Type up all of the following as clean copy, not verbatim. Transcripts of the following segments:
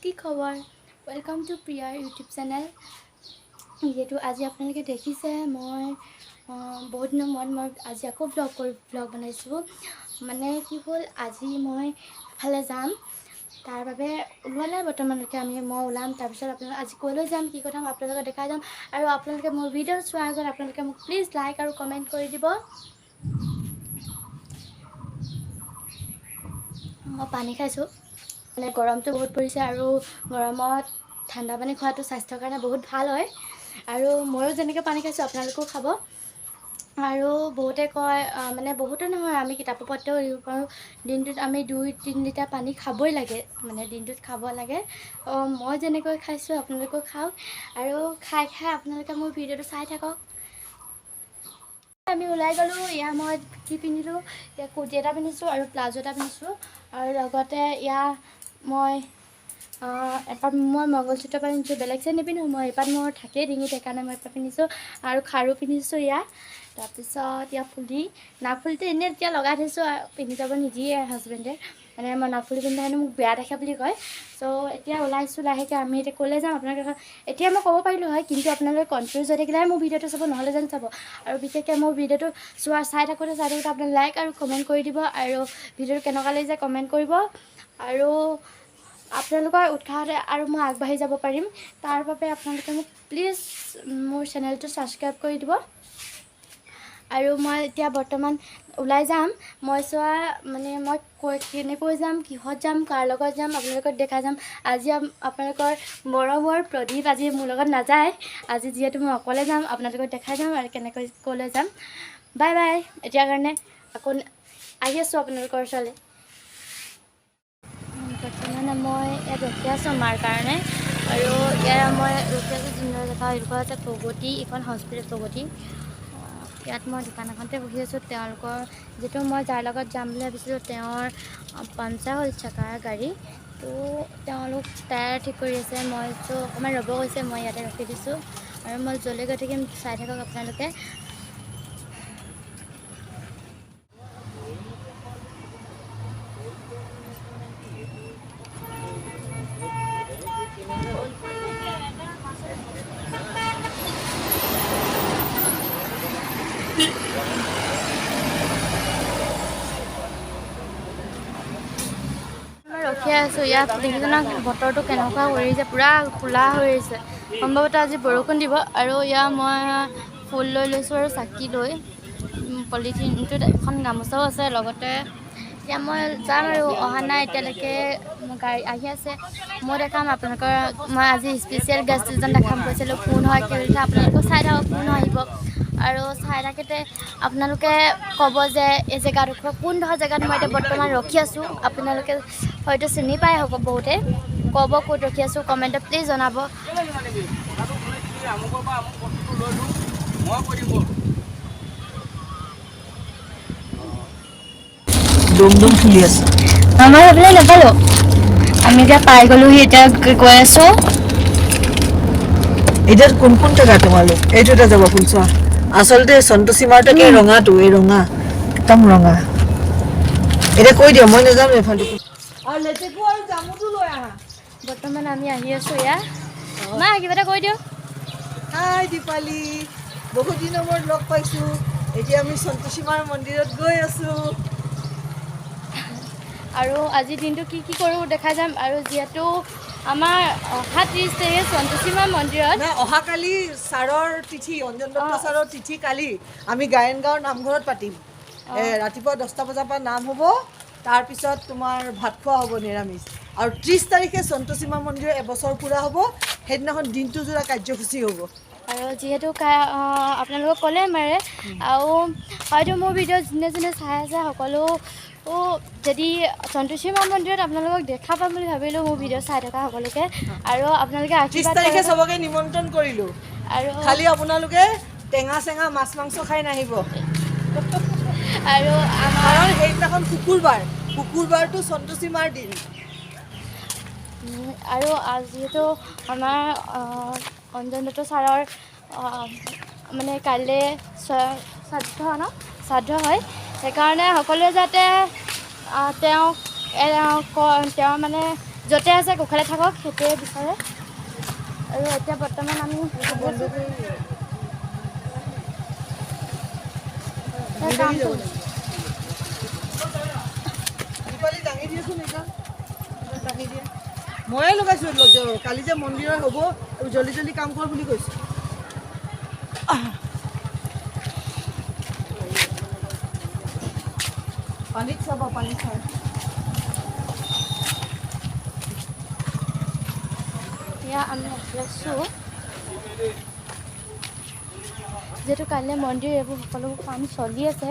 কি খবৰ welcome to প্ৰিয়াৰ ইউটিউব চেনেল যিহেতু আজি আপোনালোকে দেখিছে মই বহুত দিনৰ মূৰত মই আজি আকৌ ব্লগ বনাইছোঁ মানে কি হ'ল আজি মই এফালে যাম তাৰ বাবে ওলোৱা নাই বৰ্তমানলৈকে মই ওলাম তাৰপিছত আপোনালোক আজি ক'লৈ যাম কি কথা মই আপোনালোকক দেখাই যাম আৰু আপোনালোকে মোৰ ভিডিঅ' চোৱাৰ আগত আপোনালোকে মোক প্লিজ লাইক আৰু কমেণ্ট কৰি দিব মই পানী খাইছোঁ মানে গৰমটো বহুত পৰিছে আৰু গৰমত ঠাণ্ডা পানী খোৱাটো স্বাস্থ্যৰ কাৰণে বহুত ভাল হয় আৰু ময়ো যেনেকৈ পানী খাইছোঁ আপোনালোকেও খাব আৰু বহুতে কয় মানে বহুতে নহয় আমি কিতাপৰ পত্ৰেও দিব পাৰোঁ দিনটোত আমি 2-3 লিটাৰ পানী খাবই লাগে মানে দিনটোত খাব লাগে মই যেনেকৈ খাইছোঁ আপোনালোকেও খাওক আৰু খাই আপোনালোকে মোৰ ভিডিঅ'টো চাই থাকক আমি ওলাই গ'লোঁ ইয়াৰ মই কি পিন্ধিলোঁ ইয়াৰ কুৰ্তি এটা পিন্ধিছোঁ আৰু প্লাজো এটা পিন্ধিছোঁ আৰু লগতে ইয়াৰ মই এপাত মই মংগলসূত্ৰ পিন্ধিছোঁ বেলেগ চাই নিপিন্ধোঁ মই এপাত মোৰ থাকেই ডিঙিত সেইকাৰণে মই এপাত পিন্ধিছোঁ আৰু খাৰু পিন্ধিছোঁ ইয়াৰ তাৰপিছত ইয়াৰ ফুলি নাকফুলিটো এনেই এতিয়া লগাই থৈছোঁ পিন্ধি যাব নিদিয়ে হাজবেণ্ডে মানে মই নাকফুলি পিন্ধা হেনো মোক বেয়া দেখে বুলি কয় চ' এতিয়া ওলাইছোঁ লাহেকৈ আমি এতিয়া ক'লৈ যাম আপোনালোকে এতিয়া মই ক'ব পাৰিলোঁ হয় কিন্তু আপোনালোকে কনফিউজ হৈ থাকিলেহে মোৰ ভিডিঅ'টো চাব নহ'লে যেন চাব আৰু বিশেষকৈ মোৰ ভিডিঅ'টো চাই থাকোঁতে আপোনালোকে লাইক আৰু কমেণ্ট কৰি দিব আৰু ভিডিঅ'টো কেনেকুৱা লাগিছে কমেণ্ট কৰিব আৰু আপোনালোকৰ উৎসাহতে আৰু মই আগবাঢ়ি যাব পাৰিম তাৰ বাবে আপোনালোকে মোক প্লিজ মোৰ চেনেলটো ছাবস্ক্ৰাইব কৰি দিব আৰু মই এতিয়া বৰ্তমান ওলাই যাম মই চোৱা মানে মই কেনেকৈ যাম কিহত যাম কাৰ লগত যাম আপোনালোকক দেখাই যাম আজি আপোনালোকৰ মৰমৰ প্ৰদীপ আজি মোৰ লগত নাযায় আজি যিহেতু মই অকলে যাম আপোনালোকক দেখাই যাম আৰু কেনেকৈ ক'লৈ যাম বাই বাই এতিয়াৰ কাৰণে আকৌ আহি আছোঁ আপোনালোকৰ ওচৰলৈ বৰ্তমান মই ইয়াত ৰখি আছোঁ মাৰ কাৰণে আৰু ইয়াত মই ৰখি আছোঁ যোনডোখৰ জেগা এইডোখৰ আছে প্ৰগতি এইখন হস্পিটেল প্ৰগতি ইয়াত মই দোকান এখনতে বহি আছোঁ তেওঁলোকৰ যিটো মই যাৰ লগত যাম বুলি ভাবিছিলোঁ তেওঁৰ পামচাৰ হ'ল চকাৰ গাড়ী তো তেওঁলোক টায়াৰ ঠিক কৰি আছে মইতো অকণমান ৰ'ব কৈছে মই ইয়াতে ৰখি দিছোঁ আৰু মই য'লৈ গৈ থাকিম চাই থাকক আপোনালোকে ৰখি আছোঁ ইয়াত দেখিছেনে বতৰটো কেনেকুৱা কৰিছে পূৰা ক'লা হৈ আহিছে সম্ভৱতঃ আজি বৰষুণ দিব আৰু ইয়াত মই ফুল লৈ লৈছোঁ আৰু চাকি লৈ পলিথিনটোত এখন গামোচাও আছে লগতে এতিয়া মই যাম আৰু অহা নাই এতিয়ালৈকে গাড়ী আহি আছে মই দেখাম আপোনালোকৰ মই আজি স্পেচিয়েল গেষ্ট এজন দেখাম কৈছিলোঁ কোন হয় কি কথা আপোনালোকেও চাই থাকক কোন আহিব আৰু চাই থাকোঁতে আপোনালোকে ক'ব যে এই জেগাডোখৰ কোনডোখৰ জেগাত মই এতিয়া বৰ্তমান ৰখি আছোঁ আপোনালোকে হয়তো চিনি পাই হ'ব বহুতে ক'ব ক'ত ৰখি আছোঁ কমেণ্টত প্লিজ জনাব ডুমডুম ফুলি আছে আমাৰ সেইফালে নাপালোঁ আমি এতিয়া পাই গ'লোহি এতিয়া গৈ আছোঁ এতিয়া কোন কোন জেগা তোমালোক এইটো এটা যাব ফুলচোৱা আচলতে সন্তোষী মাৰ্টকে ৰঙাটো এই ৰঙা একদম ৰঙা এতিয়া কৈ দিওঁ মই নাজানো এফালে আৰু লেটেকু আৰু জামুটো লৈ আহা বৰ্তমান আমি আহি আছোঁ ইয়াত মা কিবা এটা কৈ দিওঁ হাই দীপালী বহুত দিনৰ মূৰত লগ পাইছোঁ এতিয়া আমি সন্তোষী মাৰ মন্দিৰত গৈ আছোঁ আৰু আজিৰ দিনটো কি কি কৰোঁ দেখাই যাম আৰু যিহেতু আমাৰ অহা 30 তাৰিখে সন্তোষী মা মন্দিৰত অহাকালি ছাৰৰ তিথি অঞ্জন দত্ত ছাৰৰ তিথি কালি আমি গায়ন গাঁৱৰ নামঘৰত পাতিম ৰাতিপুৱা 10টা বজাৰ পৰা নাম হ'ব তাৰপিছত তোমাৰ ভাত খোৱা হ'ব নিৰামিষ আৰু 30 তাৰিখে সন্তোষী মা মন্দিৰৰ এবছৰ পূৰা হ'ব সেইদিনাখন দিনটো জোৰা কাৰ্যসূচী হ'ব আৰু যিহেতু আপোনালোকক ক'লে মাৰে আৰু হয়তো মোৰ ভিডিঅ' যোনে যোনে চাই আছে সকলো যদি সন্তোষী মা মন্দিৰত আপোনালোকক দেখা পাম বুলি ভাবিলোঁ মোৰ ভিডিঅ' চাই থকা সকলোকে আৰু আপোনালোকে 30 তাৰিখে চবকে নিমন্ত্ৰণ কৰিলোঁ আৰু খালি আপোনালোকে টেঙা চেঙা মাছ মাংস খাই নাহিব আৰু কাৰণ সেইদিনাখন শুকুৰবাৰটো সন্তোষী মাৰ দিন আৰু যিহেতু আমাৰ অঞ্জন দত্ত ছাৰৰ মানে কাইলৈ শ্ৰাদ্ধ হয় সেইকাৰণে সকলোৱে যাতে তেওঁ মানে য'তে আছে কুশলে থাকক সেইটোৱে বিচাৰে। আৰু এতিয়া বৰ্তমান আমি কাম চলিছে। ময়ে লগাইছোঁ কালি যে মন্দিৰৰ হ'ব জল্দি জল্দি কাম কৰ বুলি কৈছোঁ। পানীত চাবা পানীত চাই এয়া আমি আহি আছোঁ যিহেতু কাইলৈ মন্দিৰ এইবোৰ সকলোবোৰ কাম চলি আছে।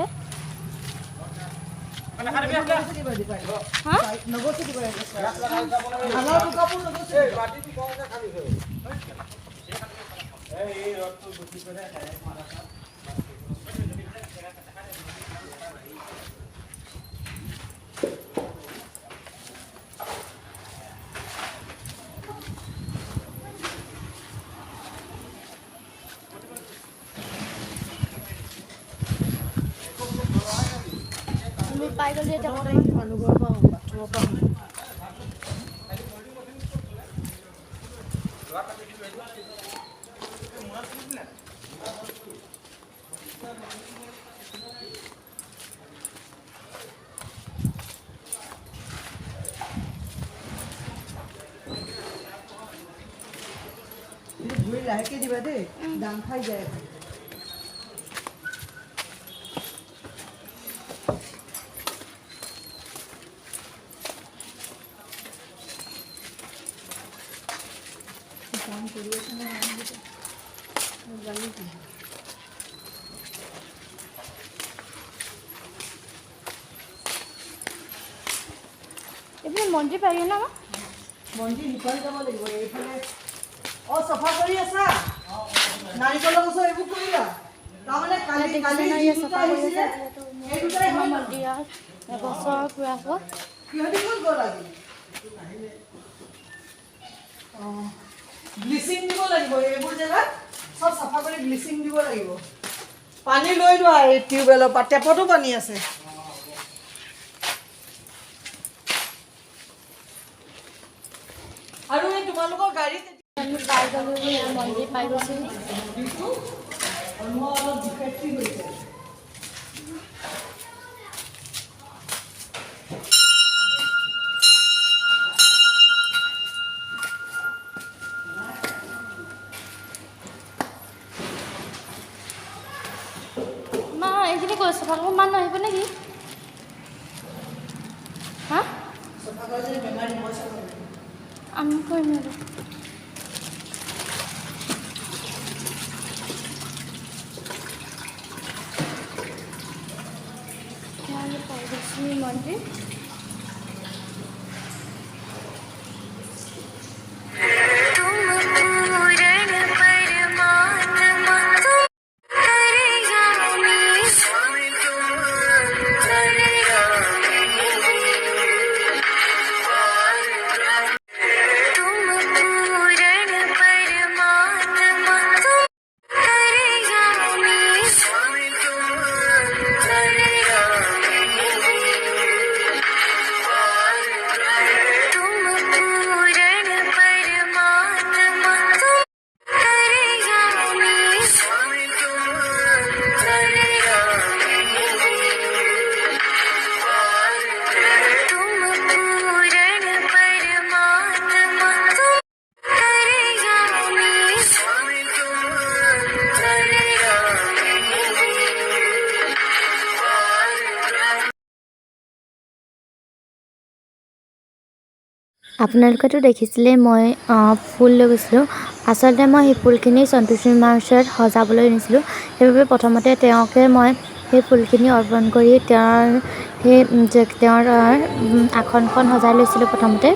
আমি পাই গ'লো এতিয়া মানুহ ঘৰৰ পৰা বাথৰুমৰ পৰা ধুই লাহেকে দিবা দেই, দাম খাই যায়। কাম কৰি আছে না জানি কি এইফালে মন্দিৰ পাৰি ন মন্দিৰ সিফালে যাব লাগিব। এইফালে চফা কৰি আছা নাৰিকলৰ গছৰ এইবোৰ কৰিলা তাৰমানে কালি চফা কৰি আছে মন্দিৰৰ গছৰ পুৰা সিহঁতি ক'ত গ'ল আজি? ব্লিচিং দিব লাগিব এইবোৰ জেগাত চব চাফা কৰি ব্লিচিং দিব লাগিব। পানী লৈ লোৱা এই টিউবৱেলৰ পৰা, টেপতো পানী আছে। আৰু এই তোমালোকৰ গাড়ীত আমি পাই গ'লো মন্দিৰ পাই গৈছোঁ। অলপ ডিফেক্টিভ হৈছে। মা এইখিনি কৈ চফা কৰিব মানুহ আহিব নেকি? হা চফা কৰি যদি বেমাৰী মই চাব আমি কৰিম আৰু পাই গৈছোঁ মন্দিৰ। আপোনালোকেতো দেখিছিলে মই ফুল লৈ গৈছিলোঁ। আচলতে মই সেই ফুলখিনি সন্তোষী মাৰ ওচৰত সজাবলৈ নিছিলোঁ। সেইবাবে প্ৰথমতে তেওঁকে মই সেই ফুলখিনি অৰ্পণ কৰি তেওঁৰ আসনখন সজাই লৈছিলোঁ প্ৰথমতে।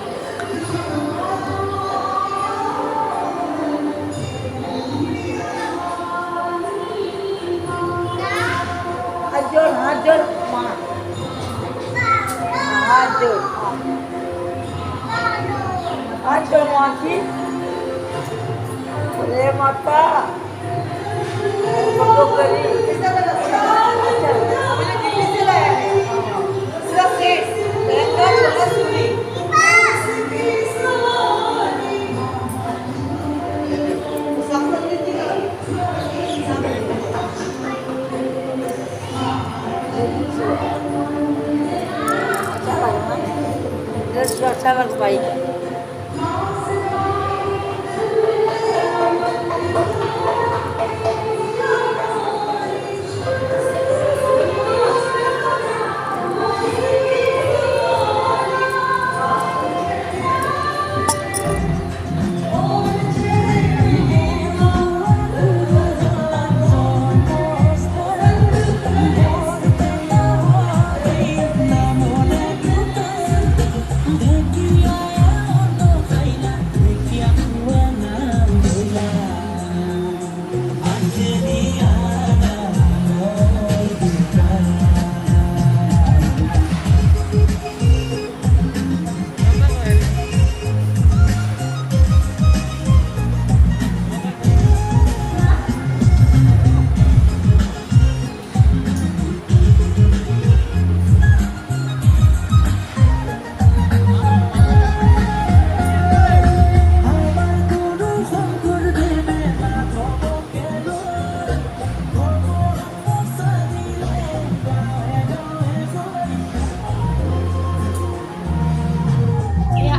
माता फोटो करी दिल्ली से लाया है। लहंगा चोला चोली চালাব পাৰি এয়া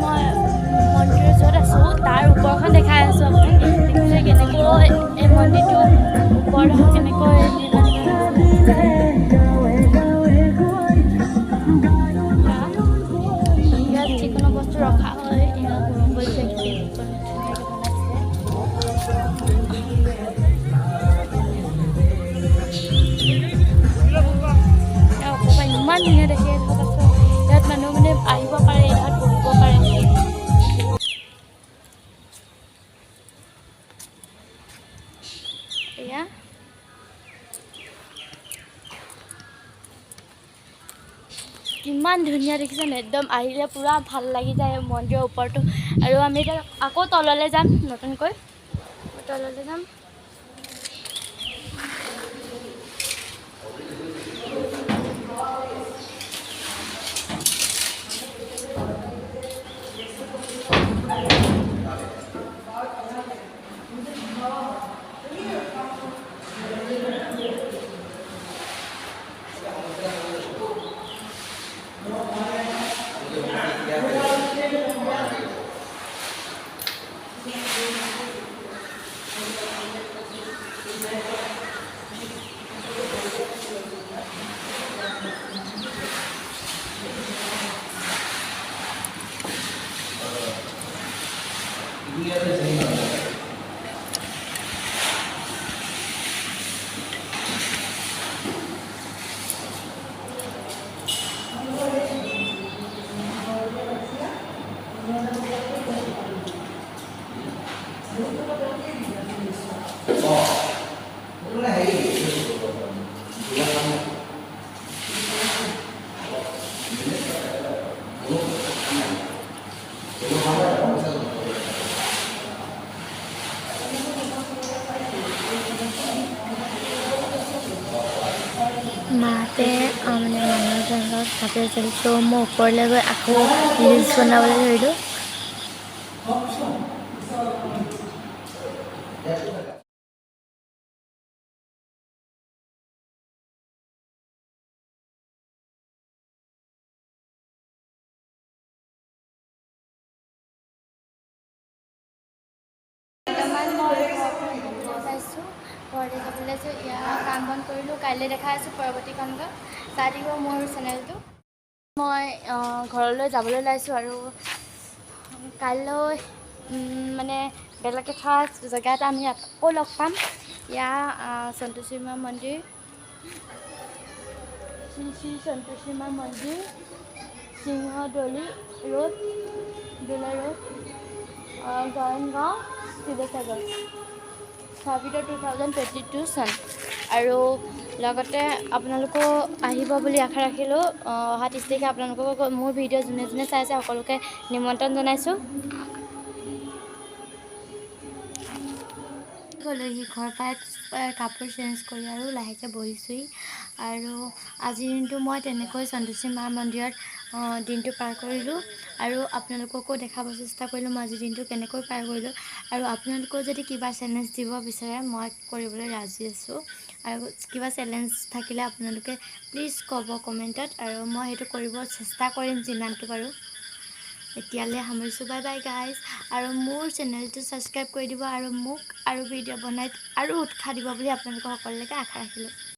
মই মন্দিৰৰ য'ত আছোঁ তাৰ ওপৰখন দেখাই আছোঁ আপোনাক দেখিছে কেনেকৈ এই মন্দিৰটো ওপৰত কেনেকৈ নিৰ্মাণ কৰা হৈছে ইয়াত যিকোনো বস্তু ৰখা হয় এয়া গৈছে ইমান ধুনীয়া দেখে ইয়াত মানুহ মানে আহিব পাৰে ইয়াত বহিব পাৰে এয়া কিমান ধুনীয়া দেখিছেনে একদম আহিলে পূৰা ভাল লাগি যায় মন্দিৰৰ ওপৰতো আৰু আমি এতিয়া আকৌ তললৈ যাম নতুনকৈ তললৈ যাম মাহঁতে মানে মানুহজনৰ লগত ভাবি আছিল ত' মই ওপৰলৈ গৈ আকৌ ৰিলচ বনাবলৈ ধৰিলোঁ পাইছোঁ ঘৰতে যাব ওলাইছোঁ ইয়াৰ কাম বন কৰিলোঁ কাইলৈ দেখা আছোঁ পৰৱৰ্তী কাম চাই দিব মোৰ চেনেলটো মই ঘৰলৈ যাবলৈ ওলাইছোঁ আৰু কাইলৈ মানে বেলেগ এটা জেগা এটা আমি আকৌ লগ পাম ইয়াৰ সন্তোষী মা মন্দিৰ শ্ৰী শ্ৰী সন্তোষী মা মন্দিৰ সিংহদলি ৰোড দুলাই ৰোড গড়গাঁও শিৱসাগৰ 2022 চন আৰু লগতে আপোনালোকো আহিব বুলি আশা ৰাখিলোঁ অহা 30 তাৰিখে আপোনালোকক মোৰ ভিডিঅ' যোনে যোনে চাইছে সকলোকে নিমন্ত্ৰণ জনাইছোঁ গ'লোহি ঘৰ পাই কাপোৰ চেঞ্জ কৰি আৰু লাহেকৈ বহিছোঁহি আৰু আজিৰ দিনটো মই তেনেকৈ সন্তোষী মা মন্দিৰত দিনটো পাৰ কৰিলোঁ আৰু আপোনালোককো দেখাব চেষ্টা কৰিলোঁ মই আজিৰ দিনটো কেনেকৈ পাৰ কৰিলোঁ আৰু আপোনালোকেও যদি কিবা চেলেঞ্জ দিব বিচাৰে মই কৰিবলৈ ৰাজি আছোঁ আৰু কিবা চেলেঞ্জ থাকিলে আপোনালোকে প্লিজ ক'ব কমেণ্টত আৰু মই সেইটো কৰিব চেষ্টা কৰিম যিমানটো পাৰোঁ এতিয়ালৈ সামৰিছোঁ, বাই বাই গাইজ। আৰু মোৰ চেনেলটো ছাবস্ক্ৰাইব কৰি দিব আৰু মোক আৰু ভিডিঅ' বনাই আৰু উৎসাহ দিব বুলি আপোনালোকৰ সকলোলৈকে আশা ৰাখিলোঁ।